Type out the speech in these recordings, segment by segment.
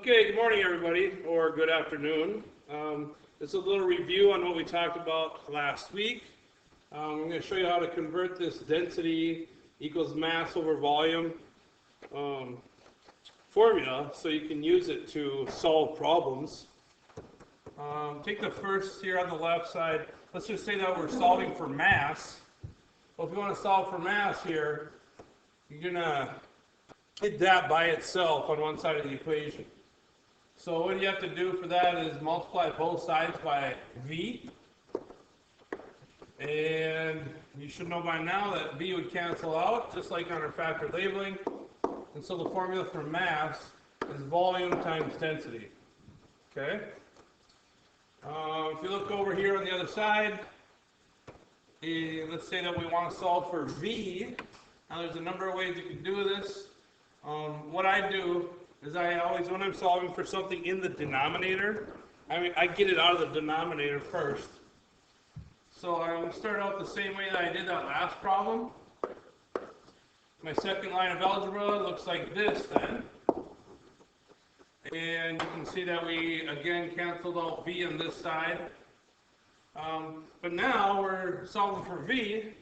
Okay, good morning everybody, or good afternoon. It's a little review on what we talked about last week. I'm going to show you how to convert this density equals mass over volume formula so you can use it to solve problems. Take the first here on the left side. Let's just say that we're solving for mass. Well, if you want to solve for mass here, you're going to hit that by itself on one side of the equation. So what you have to do for that is multiply both sides by v. And you should know by now that v would cancel out, just like on our factor labeling. And so the formula for mass is volume times density. Okay? If you look over here on the other side, let's say that we want to solve for v. Now there's a number of ways you can do this. What I do is I always, when I'm solving for something in the denominator, I get it out of the denominator first. So I will start out the same way that I did that last problem. My second line of algebra looks like this then. And you can see that we again canceled out v on this side. But now we're solving for v,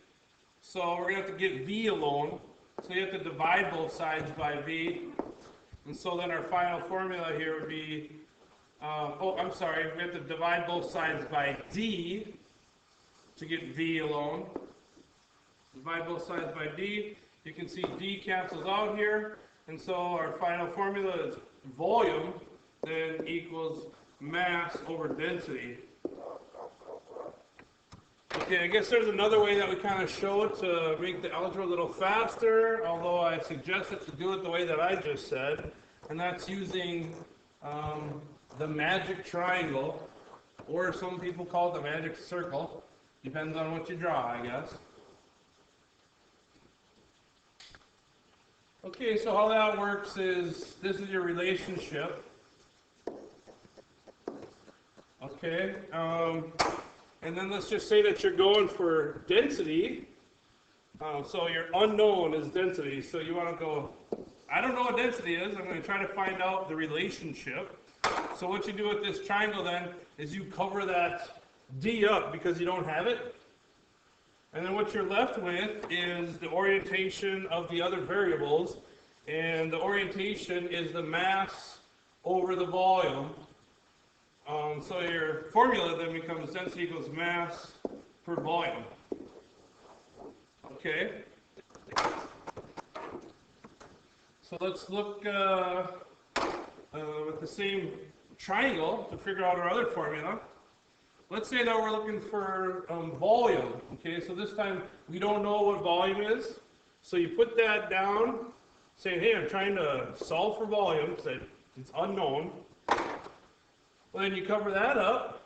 so we're going to have to get v alone. So you have to divide both sides by v. And so then our final formula here would be, we have to divide both sides by d to get v alone. Divide both sides by d. You can see d cancels out here. And so our final formula is volume then equals mass over density. Okay, I guess there's another way that we kind of show it to make the algebra a little faster, although I suggested to do it the way that I just said, and that's using the magic triangle, or some people call it the magic circle. Depends on what you draw, I guess. Okay, so how that works is, this is your relationship. Okay, and then let's just say that you're going for density. So your unknown is density. So you want to go, I don't know what density is. I'm going to try to find out the relationship. So what you do with this triangle then is you cover that d up because you don't have it. And then what you're left with is the orientation of the other variables. And the orientation is the mass over the volume. So your formula then becomes density equals mass per volume. Okay. So let's look with the same triangle to figure out our other formula. Let's say that we're looking for volume. Okay, so this time we don't know what volume is. So you put that down, saying, hey, I'm trying to solve for volume, so it's unknown. Well, then you cover that up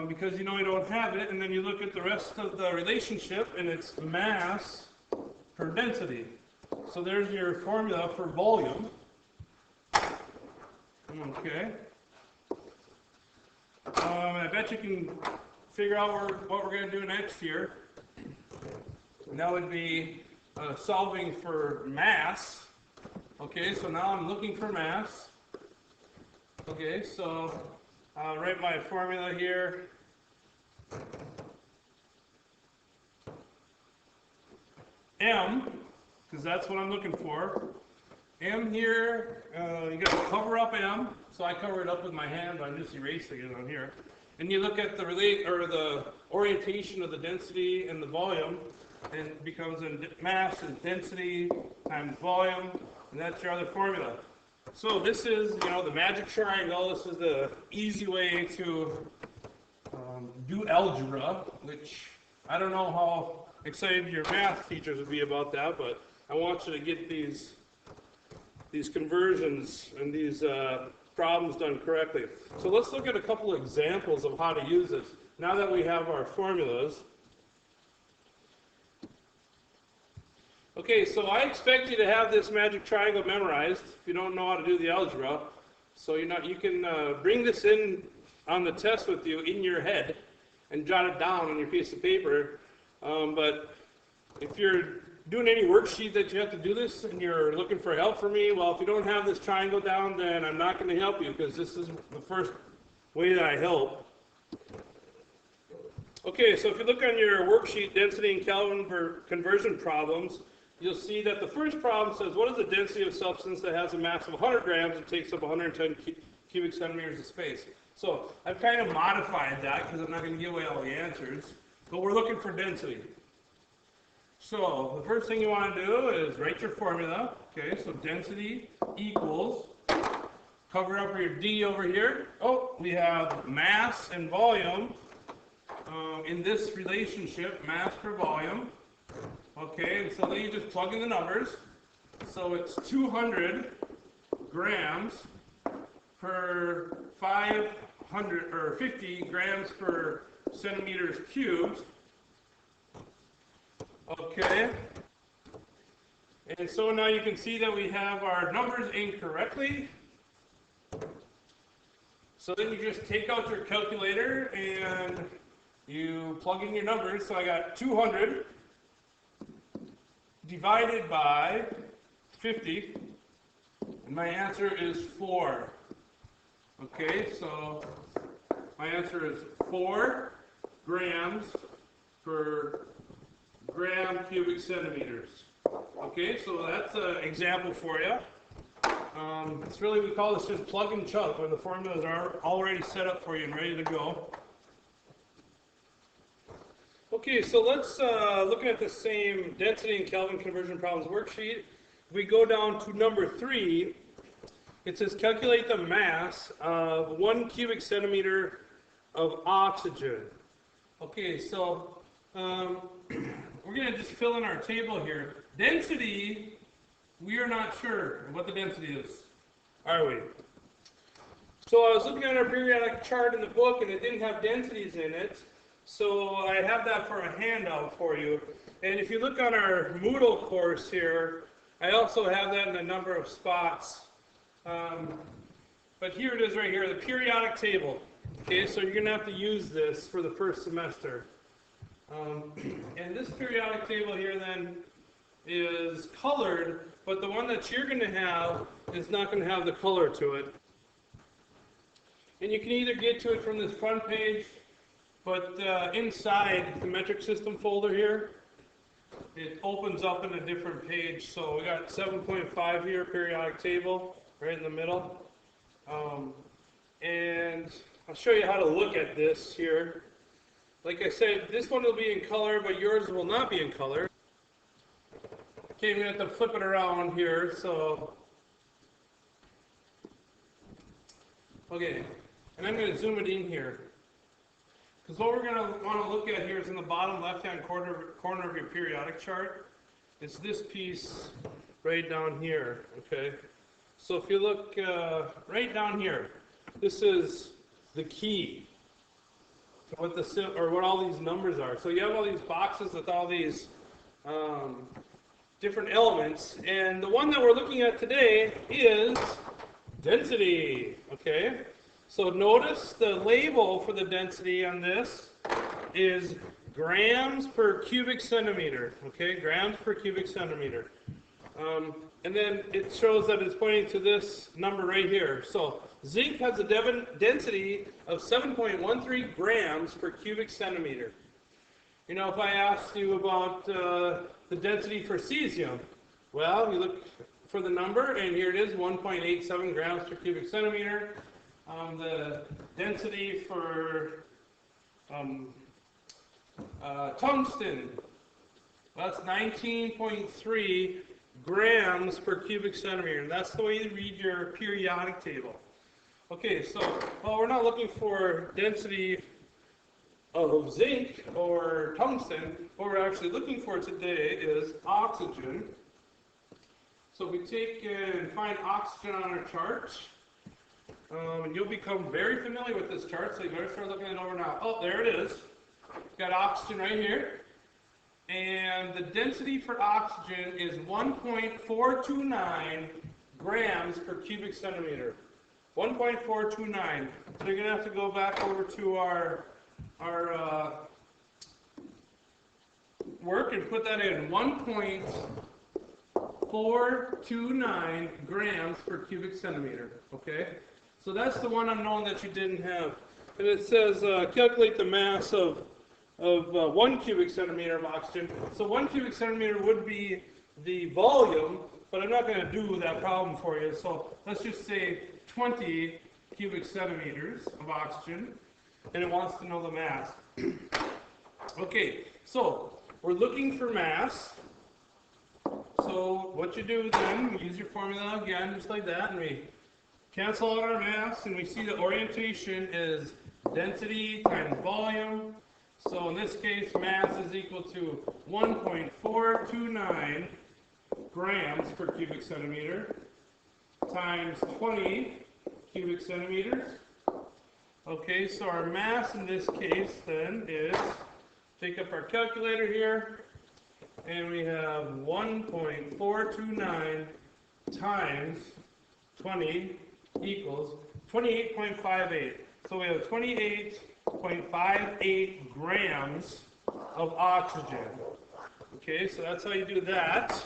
because you know you don't have it, and then you look at the rest of the relationship, and it's mass per density. So there's your formula for volume. Okay. I bet you can figure out what we're going to do next here. And that would be solving for mass. Okay, so now I'm looking for mass. Okay, so I'll write my formula here. M, because that's what I'm looking for. M here, you got to cover up M. So I cover it up with my hand, but I'm just erasing it on here. And you look at the orientation of the density and the volume, and it becomes mass is density times volume, and that's your other formula. So this is, the magic triangle. This is the easy way to do algebra, which I don't know how excited your math teachers would be about that, but I want you to get these conversions and these problems done correctly. So let's look at a couple of examples of how to use this. Now that we have our formulas. Okay, so I expect you to have this magic triangle memorized if you don't know how to do the algebra. So you can bring this in on the test with you in your head and jot it down on your piece of paper. But if you're doing any worksheet that you have to do this and you're looking for help from me, well, if you don't have this triangle down, then I'm not going to help you because this is the first way that I help. Okay, so if you look on your worksheet, density and Kelvin conversion problems, you'll see that the first problem says, what is the density of substance that has a mass of 100 grams and takes up 110 cubic centimeters of space? So I've kind of modified that because I'm not going to give away all the answers, but we're looking for density. So the first thing you want to do is write your formula. Okay, so density equals, cover up your D over here. Oh, we have mass and volume in this relationship, mass per volume. Okay, and so then you just plug in the numbers. So it's 200 grams per 500 or 50 grams per centimeters cubed. Okay. And so now you can see that we have our numbers incorrectly. So then you just take out your calculator and you plug in your numbers. So I got 200 divided by 50, and my answer is 4. Okay, so my answer is 4 grams per gram cubic centimeters. Okay, so that's an example for you. It's really, we call this just plug and chug, where the formulas are already set up for you and ready to go. Okay, so let's look at the same density and Kelvin conversion problems worksheet. If we go down to number 3, it says calculate the mass of 1 cubic centimeter of oxygen. Okay, so we're going to just fill in our table here. Density, we are not sure what the density is, are we? So I was looking at our periodic chart in the book and it didn't have densities in it. So I have that for a handout for you. And if you look on our Moodle course here, I also have that in a number of spots. But here it is right here, the periodic table. Okay, so you're going to have to use this for the first semester. And this periodic table here then is colored, but the one that you're going to have is not going to have the color to it. And you can either get to it from this front page, but inside the metric system folder here, it opens up in a different page. So we got 7.5 here, periodic table, right in the middle. And I'll show you how to look at this here. Like I said, this one will be in color, but yours will not be in color. Okay, we have to flip it around here, so. Okay, and I'm going to zoom it in here. Because what we're going to want to look at here is in the bottom left-hand corner of your periodic chart. It's this piece right down here, okay? So if you look right down here, this is the key to what all these numbers are. So you have all these boxes with all these different elements, and the one that we're looking at today is density, okay? So notice the label for the density on this is grams per cubic centimeter, okay? Grams per cubic centimeter. And then it shows that it's pointing to this number right here. So zinc has a density of 7.13 grams per cubic centimeter. You know, if I asked you about the density for cesium, well, you look for the number, and here it is, 1.87 grams per cubic centimeter. The density for tungsten, that's 19.3 grams per cubic centimeter. And that's the way you read your periodic table. Okay, so, well, we're not looking for density of zinc or tungsten. What we're actually looking for today is oxygen. So if we take and find oxygen on our chart, and you'll become very familiar with this chart, so you better start looking it over now. Oh, there it is. Got oxygen right here. And the density for oxygen is 1.429 grams per cubic centimeter. 1.429. So you're going to have to go back over to our work and put that in 1.429 grams per cubic centimeter, okay? So that's the one unknown that you didn't have. And it says calculate the mass of 1 cubic centimeter of oxygen. So 1 cubic centimeter would be the volume, but I'm not going to do that problem for you. So let's just say 20 cubic centimeters of oxygen, and it wants to know the mass. Okay, so we're looking for mass. So what you do then, we use your formula again, just like that, and we cancel out our mass, and we see the orientation is density times volume. So in this case, mass is equal to 1.429 grams per cubic centimeter times 20 cubic centimeters. Okay, so our mass in this case then is, take up our calculator here, and we have 1.429 times 20 equals 28.58. So we have 28.58 grams of oxygen. Okay, so that's how you do that.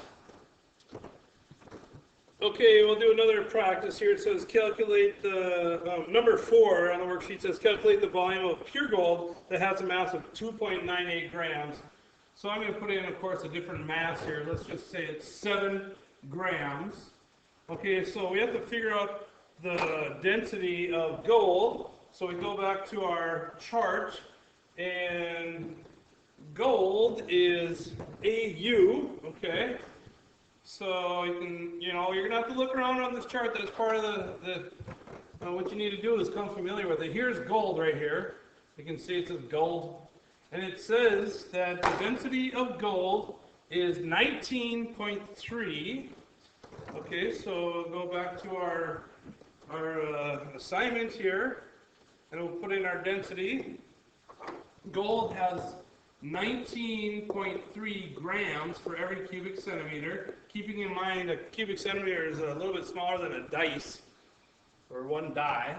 Okay, we'll do another practice here. It says calculate the, number 4 on the worksheet says calculate the volume of pure gold that has a mass of 2.98 grams. So I'm going to put in, of course, a different mass here. Let's just say it's 7 grams. Okay, so we have to figure out the density of gold. So we go back to our chart, and gold is AU, okay? So you can, you're going to have to look around on this chart. That's part of what you need to do is come familiar with it. Here's gold right here. You can see it says gold. And it says that the density of gold is 19.3. Okay, so we'll go back to our assignment here, and we'll put in our density. Gold has 19.3 grams for every cubic centimeter. Keeping in mind a cubic centimeter is a little bit smaller than a dice, or one die.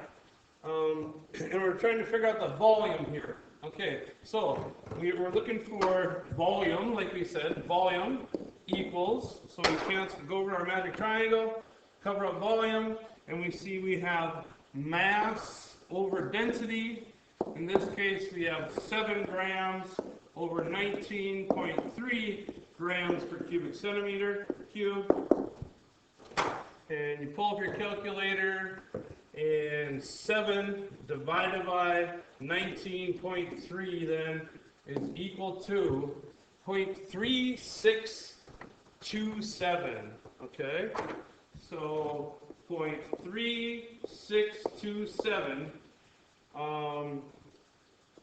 And we're trying to figure out the volume here. Okay, so we're looking for volume, like we said. Volume equals, so we go over our magic triangle, cover up volume, and we see we have mass over density. In this case, we have 7 grams over 19.3 grams per cubic centimeter cube. And you pull up your calculator, and 7 divided by 19.3 then is equal to 0.3627. Okay? So 0.3627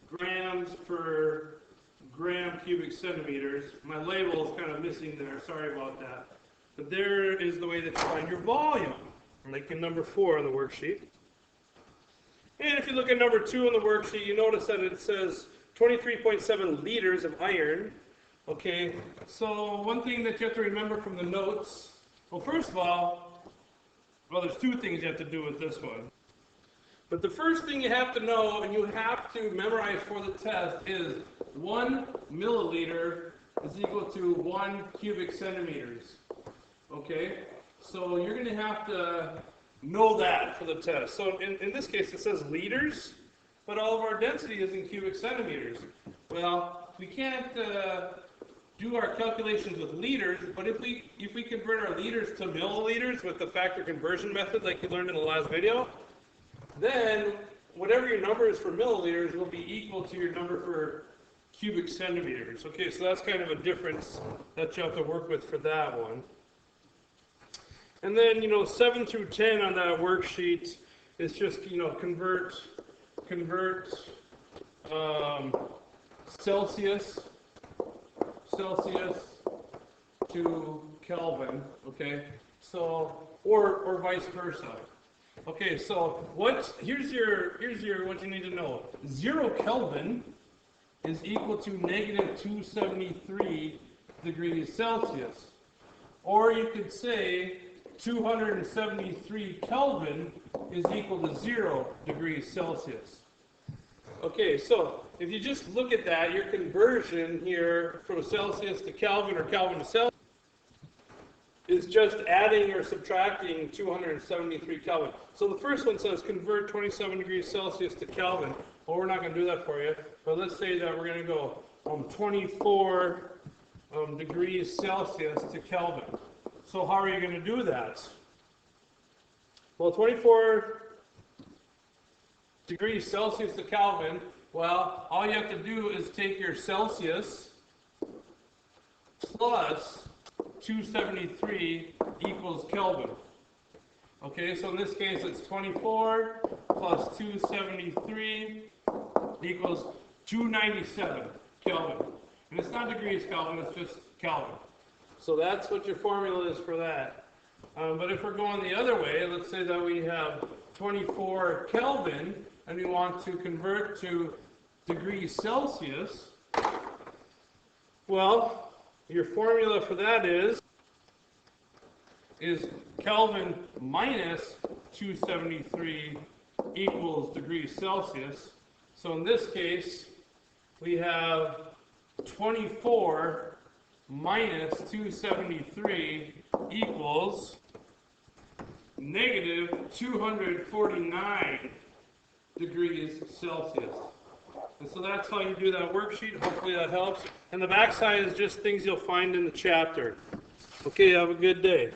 grams per gram cubic centimeters. My label is kind of missing there. Sorry about that. But there is the way that you find your volume, like in number 4 on the worksheet. And if you look at number 2 on the worksheet, you notice that it says 23.7 liters of iron. Okay, so one thing that you have to remember from the notes, well, first of all, there's 2 things you have to do with this one. But the first thing you have to know, and you have to memorize for the test, is 1 milliliter is equal to 1 cubic centimeters. Okay, so you're going to have to know that for the test. So in this case, it says liters, but all of our density is in cubic centimeters. Well, we can't do our calculations with liters, but if we convert our liters to milliliters with the factor conversion method like you learned in the last video, then whatever your number is for milliliters will be equal to your number for cubic centimeters. Okay, so that's kind of a difference that you have to work with for that one. And then, 7 through 10 on that worksheet is just, convert Celsius to Kelvin, okay? So, or vice versa. Okay, so here's your what you need to know. 0 Kelvin is equal to negative 273 degrees Celsius. Or you could say 273 Kelvin is equal to 0 degrees Celsius. Okay, so if you just look at that, your conversion here from Celsius to Kelvin or Kelvin to Celsius is just adding or subtracting 273 Kelvin. So the first one says convert 27 degrees Celsius to Kelvin. Well, we're not going to do that for you, but let's say that we're going to go 24 degrees Celsius to Kelvin. So how are you going to do that? Well, 24 degrees Celsius to Kelvin, well, all you have to do is take your Celsius plus 273 equals Kelvin. Okay, so in this case it's 24 plus 273 equals 297 Kelvin. And it's not degrees Kelvin, it's just Kelvin. So that's what your formula is for that. But if we're going the other way, let's say that we have 24 Kelvin and we want to convert to degrees Celsius. Well, your formula for that is Kelvin minus 273 equals degrees Celsius. So in this case, we have 24 minus 273 equals negative 249 degrees Celsius. And so that's how you do that worksheet. Hopefully that helps. And the backside is just things you'll find in the chapter. Okay, have a good day.